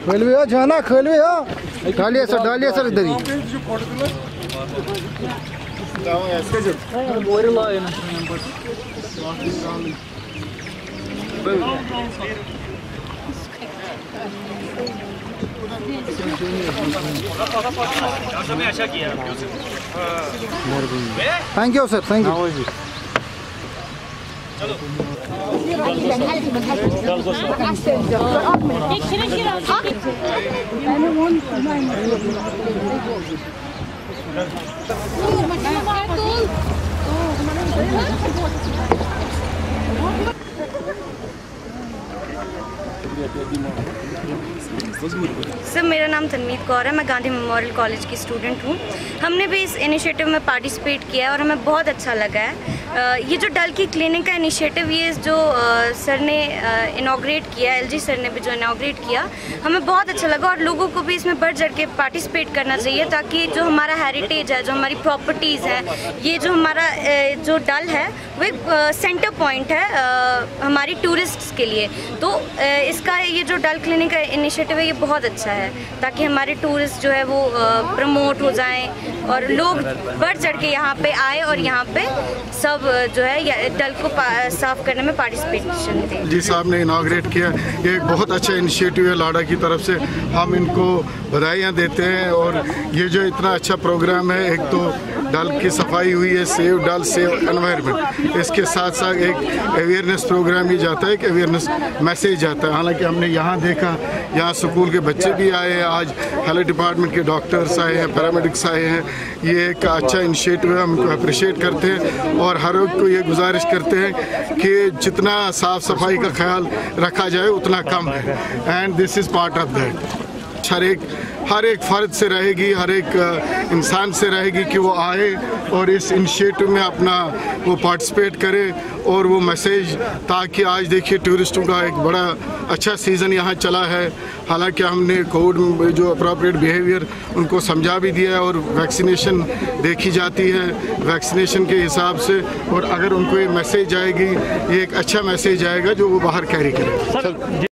खेलवे हो जाना, खेलवे हो, डालिए सर इधर ही। Thank you sir, thank you. Sir, मेरा नाम तन्मीद कौर है, मैं गांधी मेमोरियल कॉलेज की स्टूडेंट हूँ। हमने भी इस इनिशिएटिव में पार्टिसिपेट किया है और हमें बहुत अच्छा लगा है। ये जो डल की क्लिनिक का इनिशिएटिव, ये जो सर ने इनॉग्रेट किया, एलजी सर ने भी जो इनॉग्रेट किया, हमें बहुत अच्छा लगा और लोगों को भी इसमें बढ़ चढ़ के पार्टिसिपेट करना चाहिए, ताकि जो हमारा हेरिटेज है, जो हमारी प्रॉपर्टीज़ है, ये जो हमारा जो डल है वो एक सेंटर पॉइंट है हमारी टूरिस्ट्स के लिए। तो इसका ये जो डल क्लिनिक का इनिशिएटिव है, ये बहुत अच्छा है, ताकि हमारे टूरिस्ट जो है वो प्रमोट हो जाएं और लोग बढ़ चढ़ के यहाँ पे आए और यहाँ पे सब जो है डल को साफ करने में पार्टिसिपेशन दें। जी साहब ने इनाग्रेट किया, ये एक बहुत अच्छा इनिशिएटिव है लाडा की तरफ से, हम इनको बधाइयाँ देते हैं। और ये जो इतना अच्छा प्रोग्राम है, एक तो डल की सफाई हुई है, सेव डल सेव एनवायरनमेंट, इसके साथ साथ एक अवेयरनेस प्रोग्राम भी जाता है, एक अवेयरनेस मैसेज जाता है। हालांकि हमने यहाँ देखा, यहाँ स्कूल के बच्चे भी आए हैं, आज हेल्थ डिपार्टमेंट के डॉक्टर्स आए हैं, पैरामेडिक्स आए हैं। ये एक अच्छा इनिशिएटिव है, हम इनको अप्रिशिएट करते हैं और हर एक को ये गुजारिश करते हैं कि जितना साफ़ सफाई का ख्याल रखा जाए उतना कम है, and this is part of that. हर एक फ़र्द से रहेगी, हर एक इंसान से रहेगी कि वो आए और इस इनिशिएटिव में अपना वो पार्टिसिपेट करे और वो मैसेज, ताकि आज देखिए टूरिस्टों का एक बड़ा अच्छा सीज़न यहाँ चला है। हालांकि हमने कोविड में जो अप्रोप्रिएट बिहेवियर उनको समझा भी दिया है और वैक्सीनेशन देखी जाती है वैक्सीनेशन के हिसाब से, और अगर उनको ये मैसेज आएगी, ये एक अच्छा मैसेज आएगा जो वो बाहर कैरी करें।